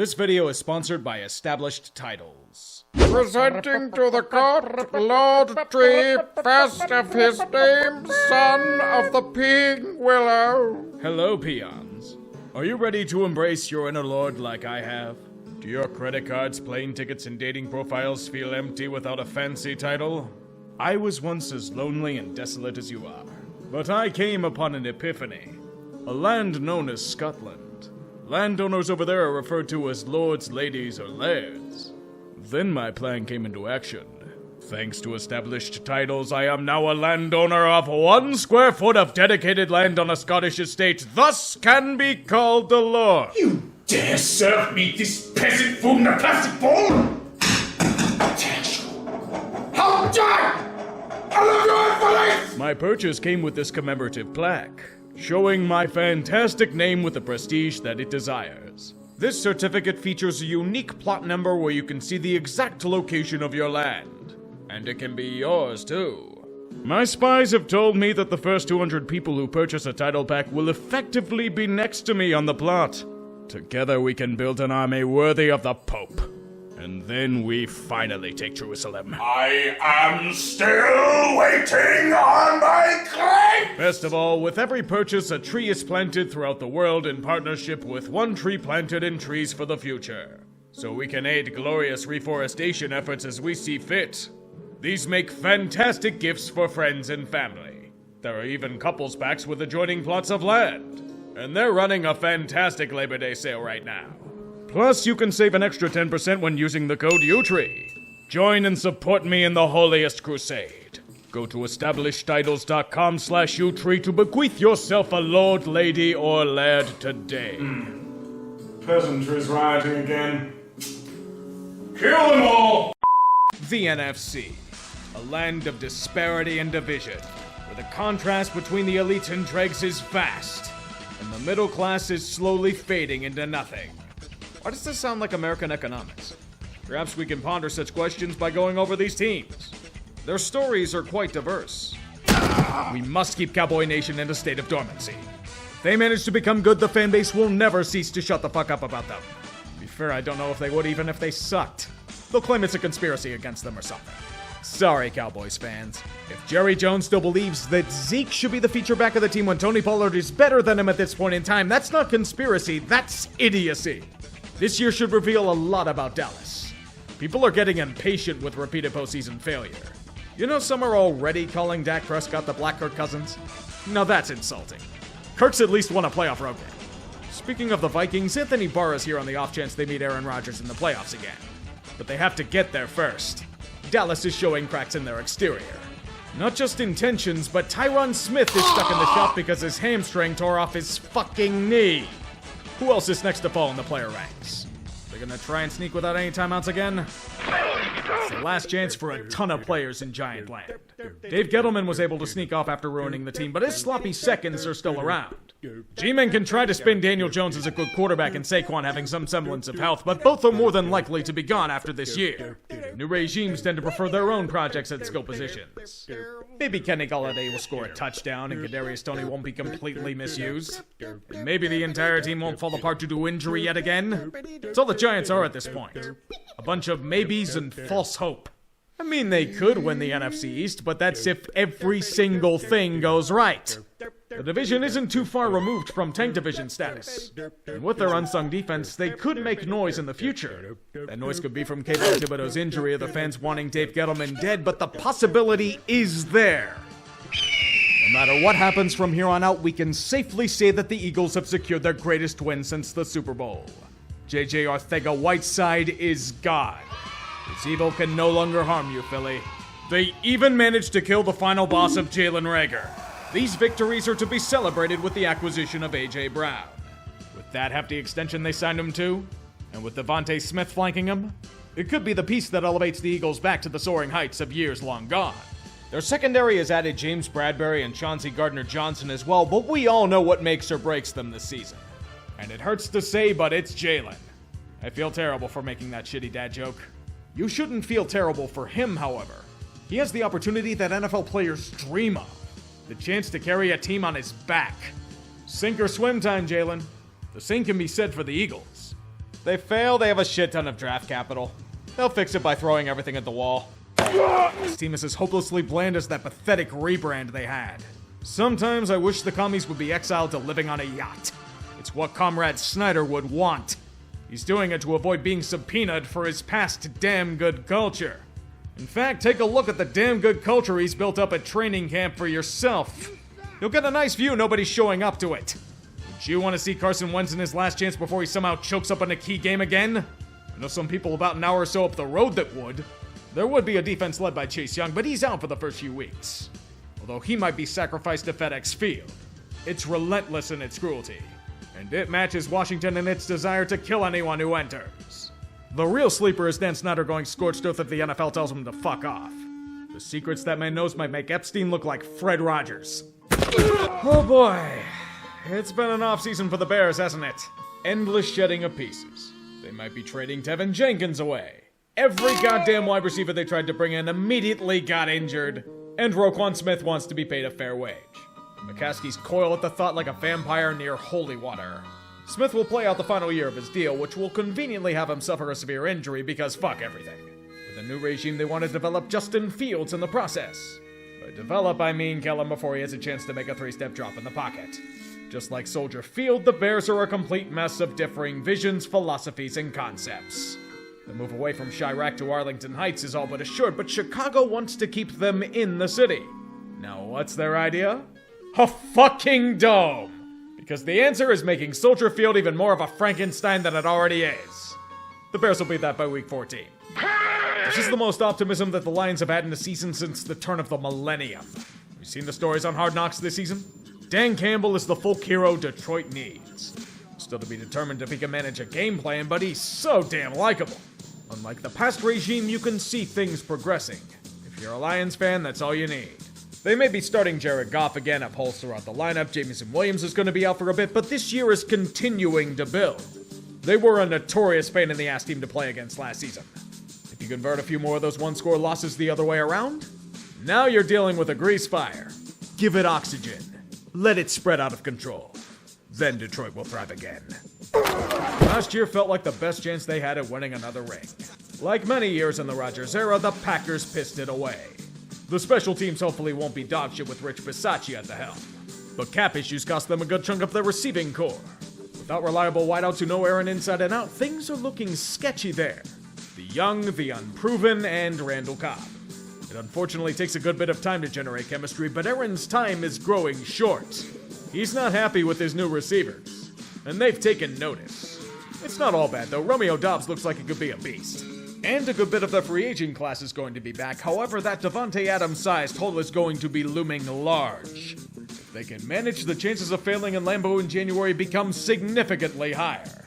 This video is sponsored by Established Titles. Presenting to the court, Lord Tree, first of his name, son of the Pig Willow. Hello, peons. Are you ready to embrace your inner lord like I have? Do your credit cards, plane tickets, and dating profiles feel empty without a fancy title? I was once as lonely and desolate as you are, but I came upon an epiphany. A land known as Scotland. Landowners over there are referred to as lords, ladies, or lairds. Then my plan came into action. Thanks to Established Titles, I am now a landowner of 1 square foot of dedicated land on a Scottish estate, thus can be called the lord. You dare serve me this peasant food in a plastic bowl? How dare! I love your police! My purchase came with this commemorative plaque, showing my fantastic name with the prestige that it desires. This certificate features a unique plot number where you can see the exact location of your land. And it can be yours, too. My spies have told me that the first 200 people who purchase a title pack will effectively be next to me on the plot. Together we can build an army worthy of the Pope. And then we finally take Jerusalem. I am still waiting on my claim! Best of all, with every purchase, a tree is planted throughout the world in partnership with One Tree Planted in Trees for the Future. So we can aid glorious reforestation efforts as we see fit. These make fantastic gifts for friends and family. There are even couples packs with adjoining plots of land. And they're running a fantastic Labor Day sale right now. Plus, you can save an extra 10% when using the code UTREE. Join and support me in the holiest crusade. Go to establishedtitles.com/UTREE to bequeath yourself a lord, lady, or laird today. Peasantry's rioting again. Kill them all! The NFC. A land of disparity and division, where the contrast between the elite and dregs is vast, and the middle class is slowly fading into nothing. Why does this sound like American economics? Perhaps we can ponder such questions by going over these teams. Their stories are quite diverse. We must keep Cowboy Nation in a state of dormancy. If they manage to become good, the fan base will never cease to shut the fuck up about them. To be fair, I don't know if they would even if they sucked. They'll claim it's a conspiracy against them or something. Sorry, Cowboys fans. If Jerry Jones still believes that Zeke should be the feature back of the team when Tony Pollard is better than him at this point in time, that's not conspiracy, that's idiocy. This year should reveal a lot about Dallas. People are getting impatient with repeated postseason failure. You know, some are already calling Dak Prescott the Black Kirk Cousins? Now that's insulting. Kirk's at least won a playoff road game. Speaking of the Vikings, Anthony Barr is here on the off chance they meet Aaron Rodgers in the playoffs again. But they have to get there first. Dallas is showing cracks in their exterior. Not just intentions, but Tyron Smith is stuck in the shop because his hamstring tore off his fucking knee. Who else is next to fall in the player ranks? They're gonna try and sneak without any timeouts again? It's the last chance for a ton of players in Giant Land. Dave Gettleman was able to sneak off after ruining the team, but his sloppy seconds are still around. G-Men can try to spin Daniel Jones as a good quarterback and Saquon having some semblance of health, but both are more than likely to be gone after this year. New regimes tend to prefer their own projects at skill positions. Maybe Kenny Golladay will score a touchdown and Kadarius Toney won't be completely misused. And maybe the entire team won't fall apart due to injury yet again. That's all the Giants are at this point. A bunch of maybes and false hope. I mean, they could win the NFC East, but that's if every single thing goes right. The division isn't too far removed from tank division status. And with their unsung defense, they could make noise in the future. That noise could be from Kayvon Thibodeau's injury or the fans wanting Dave Gettleman dead, but the possibility is there. No matter what happens from here on out, we can safely say that the Eagles have secured their greatest win since the Super Bowl. J.J. Arcega-Whiteside is God. His evil can no longer harm you, Philly. They even managed to kill the final boss of Jalen Reagor. These victories are to be celebrated with the acquisition of A.J. Brown. With that hefty extension they signed him to, and with Devontae Smith flanking him, it could be the piece that elevates the Eagles back to the soaring heights of years long gone. Their secondary has added James Bradbury and Chauncey Gardner-Johnson as well, but we all know what makes or breaks them this season. And it hurts to say, but it's Jalen. I feel terrible for making that shitty dad joke. You shouldn't feel terrible for him, however. He has the opportunity that NFL players dream of. The chance to carry a team on his back. Sink or swim time, Jalen. The same can be said for the Eagles. They fail, they have a shit ton of draft capital. They'll fix it by throwing everything at the wall. This team is as hopelessly bland as that pathetic rebrand they had. Sometimes I wish the commies would be exiled to living on a yacht. It's what Comrade Snyder would want. He's doing it to avoid being subpoenaed for his past damn good culture. In fact, take a look at the damn good culture he's built up at training camp for yourself. You'll get a nice view nobody's showing up to it. Would you want to see Carson Wentz in his last chance before he somehow chokes up in a key game again? I know some people about an hour or so up the road that would. There would be a defense led by Chase Young, but he's out for the first few weeks. Although he might be sacrificed to FedEx Field. It's relentless in its cruelty. And it matches Washington in its desire to kill anyone who enters. The real sleeper is Dan Snyder going scorched earth if the NFL tells him to fuck off. The secrets that man knows might make Epstein look like Fred Rogers. Oh boy. It's been an off-season for the Bears, hasn't it? Endless shedding of pieces. They might be trading Tevin Jenkins away. Every goddamn wide receiver they tried to bring in immediately got injured. And Roquan Smith wants to be paid a fair wage. McCaskey's coil at the thought like a vampire near holy water. Smith will play out the final year of his deal, which will conveniently have him suffer a severe injury because fuck everything. With a new regime, they want to develop Justin Fields in the process. By develop, I mean kill him before he has a chance to make a three-step drop in the pocket. Just like Soldier Field, the Bears are a complete mess of differing visions, philosophies, and concepts. The move away from Chirac to Arlington Heights is all but assured, but Chicago wants to keep them in the city. Now, what's their idea? A fucking dome! Because the answer is making Soldier Field even more of a Frankenstein than it already is. The Bears will be that by week 14. This is the most optimism that the Lions have had in a season since the turn of the millennium. We've seen the stories on Hard Knocks this season. Dan Campbell is the folk hero Detroit needs. Still to be determined if he can manage a game plan, but he's so damn likable. Unlike the past regime, you can see things progressing. If you're a Lions fan, that's all you need. They may be starting Jared Goff again at holes throughout the lineup. Jameson Williams is going to be out for a bit, but this year is continuing to build. They were a notorious pain in the ass team to play against last season. If you convert a few more of those one-score losses the other way around, now you're dealing with a grease fire. Give it oxygen. Let it spread out of control. Then Detroit will thrive again. Last year felt like the best chance they had at winning another ring. Like many years in the Rodgers era, the Packers pissed it away. The special teams hopefully won't be dog shit with Rich Bisaccia at the helm. But cap issues cost them a good chunk of their receiving core. Without reliable wideouts who know Aaron inside and out, things are looking sketchy there. The young, the unproven, and Randall Cobb. It unfortunately takes a good bit of time to generate chemistry, but Aaron's time is growing short. He's not happy with his new receivers, and they've taken notice. It's not all bad, though. Romeo Doubs looks like he could be a beast. And a good bit of the free agent class is going to be back. However, that Devontae Adams-sized hole is going to be looming large. If they can manage, the chances of failing in Lambeau in January become significantly higher.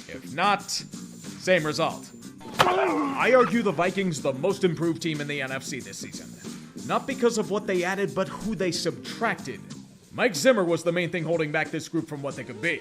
If not, same result. I argue the Vikings the most improved team in the NFC this season. Not because of what they added, but who they subtracted. Mike Zimmer was the main thing holding back this group from what they could be.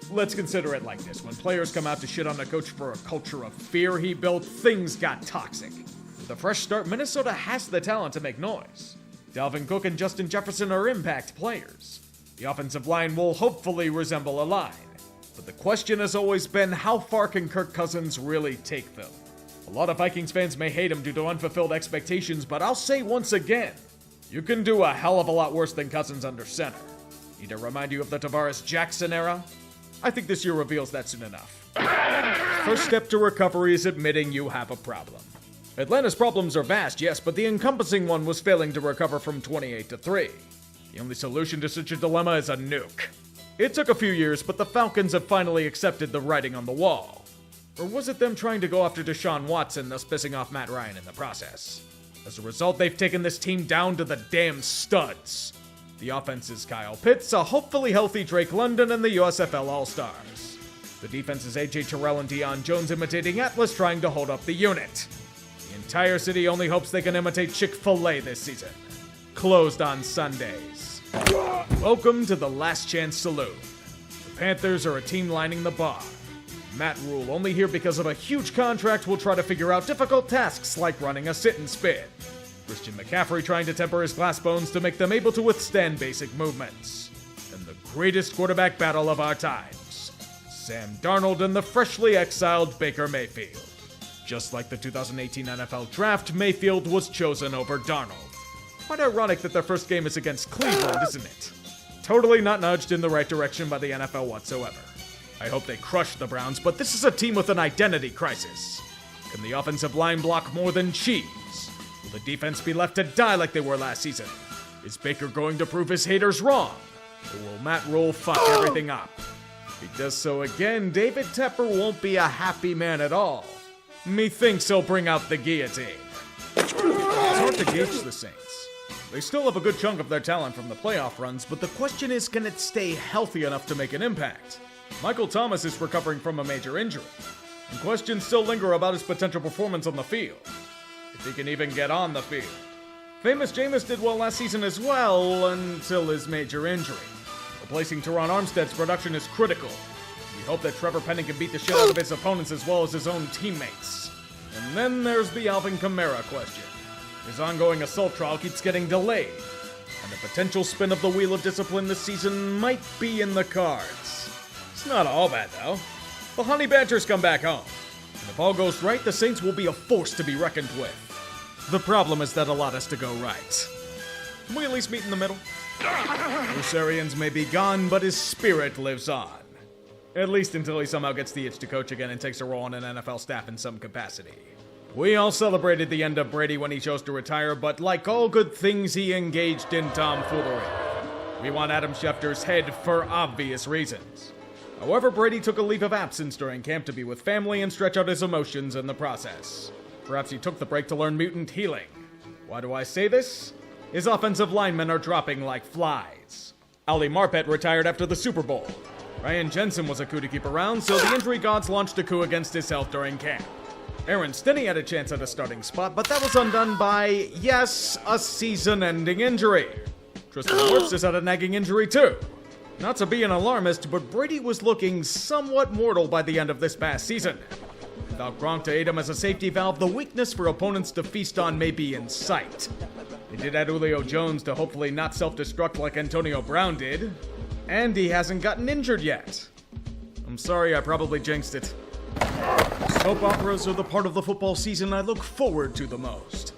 Let's consider it like this. When players come out to shit on a coach for a culture of fear he built, things got toxic. With a fresh start, Minnesota has the talent to make noise. Dalvin Cook and Justin Jefferson are impact players. The offensive line will hopefully resemble a line. But the question has always been, how far can Kirk Cousins really take them? A lot of Vikings fans may hate him due to unfulfilled expectations, but I'll say once again, you can do a hell of a lot worse than Cousins under center. Need to remind you of the Tavares Jackson era? I think this year reveals that soon enough. First step to recovery is admitting you have a problem. Atlanta's problems are vast, yes, but the encompassing one was failing to recover from 28-3. The only solution to such a dilemma is a nuke. It took a few years, but the Falcons have finally accepted the writing on the wall. Or was it them trying to go after Deshaun Watson, thus pissing off Matt Ryan in the process? As a result, they've taken this team down to the damn studs. The offense is Kyle Pitts, a hopefully healthy Drake London, and the USFL All-Stars. The defense is A.J. Terrell and Deion Jones imitating Atlas trying to hold up the unit. The entire city only hopes they can imitate Chick-fil-A this season. Closed on Sundays. Welcome to the Last Chance Saloon. The Panthers are a team lining the bar. Matt Rule, only here because of a huge contract, will try to figure out difficult tasks like running a sit and spin. Christian McCaffrey trying to temper his glass bones to make them able to withstand basic movements. And the greatest quarterback battle of our times. Sam Darnold and the freshly exiled Baker Mayfield. Just like the 2018 NFL Draft, Mayfield was chosen over Darnold. Quite ironic that their first game is against Cleveland, isn't it? Totally not nudged in the right direction by the NFL whatsoever. I hope they crush the Browns, but this is a team with an identity crisis. Can the offensive line block more than cheese? Will the defense be left to die like they were last season? Is Baker going to prove his haters wrong? Or will Matt Rule fuck everything up? If he does so again, David Tepper won't be a happy man at all. Methinks he'll bring out the guillotine. It's hard to gauge the Saints. They still have a good chunk of their talent from the playoff runs, but the question is, can it stay healthy enough to make an impact? Michael Thomas is recovering from a major injury, and questions still linger about his potential performance on the field. If he can even get on the field. Famous Jameis did well last season as well, until his major injury. Replacing Teron Armstead's production is critical. We hope that Trevor Penning can beat the shit out of his opponents as well as his own teammates. And then there's the Alvin Kamara question. His ongoing assault trial keeps getting delayed, and a potential spin of the wheel of discipline this season might be in the cards. It's not all bad, though. The Honey Badgers come back home, and if all goes right, the Saints will be a force to be reckoned with. The problem is that a lot has to go right. Can we at least meet in the middle? Bruce Arians may be gone, but his spirit lives on. At least until he somehow gets the itch to coach again and takes a role on an NFL staff in some capacity. We all celebrated the end of Brady when he chose to retire, but like all good things, he engaged in tomfoolery. We want Adam Schefter's head for obvious reasons. However, Brady took a leave of absence during camp to be with family and stretch out his emotions in the process. Perhaps he took the break to learn mutant healing. Why do I say this? His offensive linemen are dropping like flies. Ali Marpet retired after the Super Bowl. Ryan Jensen was a coup to keep around, so the injury gods launched a coup against his health during camp. Aaron Stinney had a chance at a starting spot, but that was undone by, yes, a season-ending injury. Tristan Wirfs has had a nagging injury too. Not to be an alarmist, but Brady was looking somewhat mortal by the end of this past season. Without Gronk to aid him as a safety valve, the weakness for opponents to feast on may be in sight. They did add Julio Jones to hopefully not self-destruct like Antonio Brown did. And he hasn't gotten injured yet. I'm sorry, I probably jinxed it. Soap operas are the part of the football season I look forward to the most.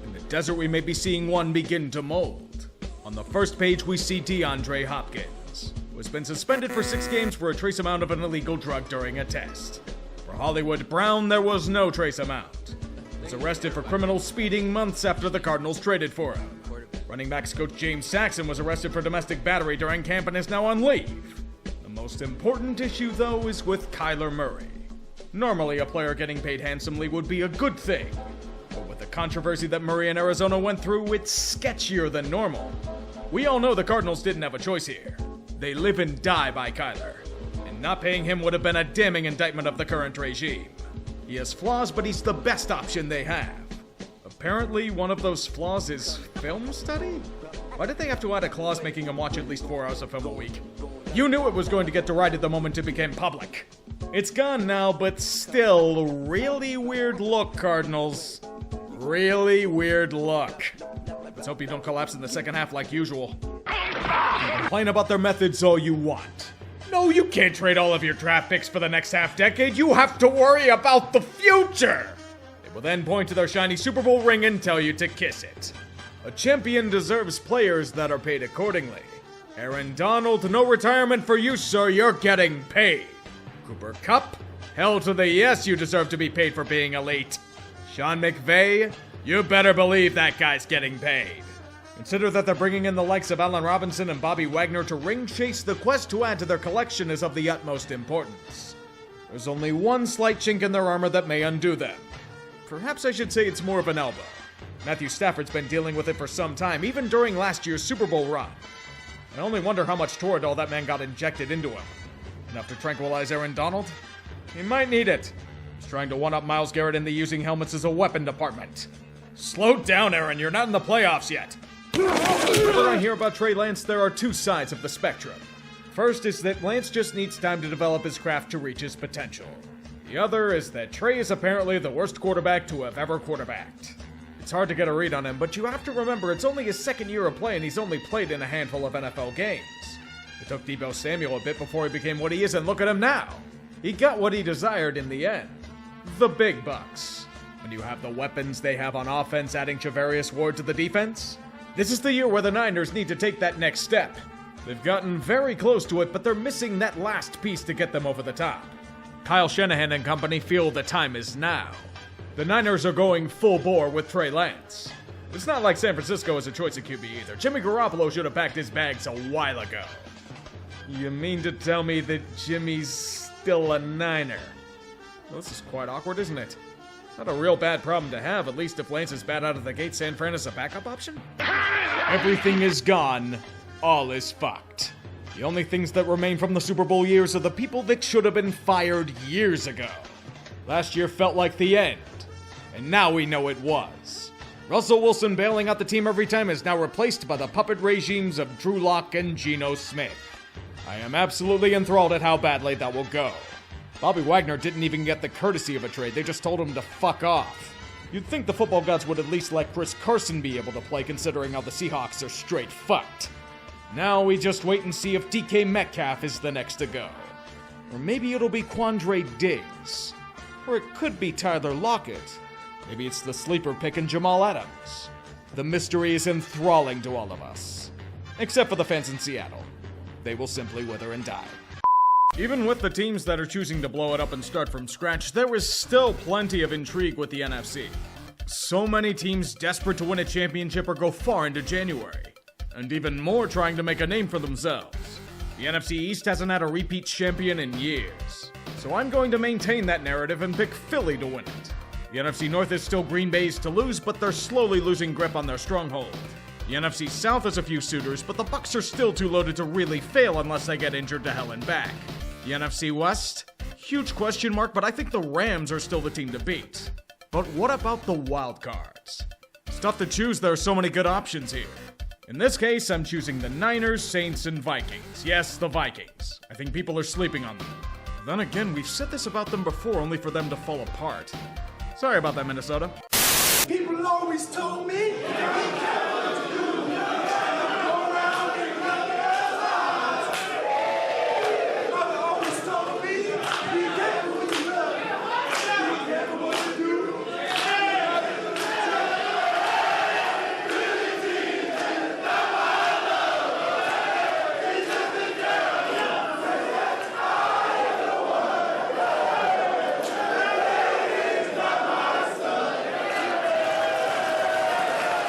In the desert, we may be seeing one begin to mold. On the first page, we see DeAndre Hopkins, who has been suspended for 6 games for a trace amount of an illegal drug during a test. For Hollywood Brown, there was no trace amount. He was arrested for criminal speeding months after the Cardinals traded for him. Running backs coach James Saxon was arrested for domestic battery during camp and is now on leave. The most important issue, though, is with Kyler Murray. Normally, a player getting paid handsomely would be a good thing. But with the controversy that Murray and Arizona went through, it's sketchier than normal. We all know the Cardinals didn't have a choice here. They live and die by Kyler. And not paying him would have been a damning indictment of the current regime. He has flaws, but he's the best option they have. Apparently, one of those flaws is film study? Why did they have to add a clause making him watch at least 4 hours of film a week? You knew it was going to get derided the moment it became public. It's gone now, but still, really weird look, Cardinals. Really weird look. Let's hope you don't collapse in the second half like usual. Complain about their methods all you want. No, you can't trade all of your draft picks for the next half-decade. You have to worry about the future! They will then point to their shiny Super Bowl ring and tell you to kiss it. A champion deserves players that are paid accordingly. Aaron Donald, no retirement for you, sir. You're getting paid. Cooper Kupp? Hell to the yes, you deserve to be paid for being elite. Sean McVay? You better believe that guy's getting paid. Consider that they're bringing in the likes of Allen Robinson and Bobby Wagner to ring chase. The quest to add to their collection is of the utmost importance. There's only one slight chink in their armor that may undo them. Perhaps I should say it's more of an elbow. Matthew Stafford's been dealing with it for some time, even during last year's Super Bowl run. I only wonder how much Toradol that man got injected into him. Enough to tranquilize Aaron Donald? He might need it. He's trying to one-up Myles Garrett in the using helmets as a weapon department. Slow down, Aaron. You're not in the playoffs yet. Whenever I hear about Trey Lance, there are two sides of the spectrum. First is that Lance just needs time to develop his craft to reach his potential. The other is that Trey is apparently the worst quarterback to have ever quarterbacked. It's hard to get a read on him, but you have to remember it's only his second year of play and he's only played in a handful of NFL games. It took Deebo Samuel a bit before he became what he is, and look at him now. He got what he desired in the end. The big bucks. When you have the weapons they have on offense adding Charvarius Ward to the defense, this is the year where the Niners need to take that next step. They've gotten very close to it, but they're missing that last piece to get them over the top. Kyle Shanahan and company feel the time is now. The Niners are going full bore with Trey Lance. It's not like San Francisco has a choice of QB either. Jimmy Garoppolo should have packed his bags a while ago. You mean to tell me that Jimmy's still a Niner? Well, this is quite awkward, isn't it? Not a real bad problem to have, at least if Lance is bad out of the gate, San Fran is a backup option? Everything is gone. All is fucked. The only things that remain from the Super Bowl years are the people that should have been fired years ago. Last year felt like the end, and now we know it was. Russell Wilson bailing out the team every time is now replaced by the puppet regimes of Drew Lock and Geno Smith. I am absolutely enthralled at how badly that will go. Bobby Wagner didn't even get the courtesy of a trade, they just told him to fuck off. You'd think the football gods would at least let Chris Carson be able to play, considering how the Seahawks are straight fucked. Now we just wait and see if DK Metcalf is the next to go. Or maybe it'll be Quandre Diggs. Or it could be Tyler Lockett. Maybe it's the sleeper pick in Jamal Adams. The mystery is enthralling to all of us. Except for the fans in Seattle. They will simply wither and die. Even with the teams that are choosing to blow it up and start from scratch, there is still plenty of intrigue with the NFC. So many teams desperate to win a championship or go far into January. And even more trying to make a name for themselves. The NFC East hasn't had a repeat champion in years. So I'm going to maintain that narrative and pick Philly to win it. The NFC North is still Green Bay's to lose, but they're slowly losing grip on their stronghold. The NFC South has a few suitors, but the Bucs are still too loaded to really fail unless they get injured to hell and back. The NFC West? Huge question mark, but I think the Rams are still the team to beat. But what about the wild cards? It's tough to choose, there are so many good options here. In this case, I'm choosing the Niners, Saints, and Vikings. Yes, the Vikings. I think people are sleeping on them. Then again, we've said this about them before, only for them to fall apart. Sorry about that, Minnesota. People always told me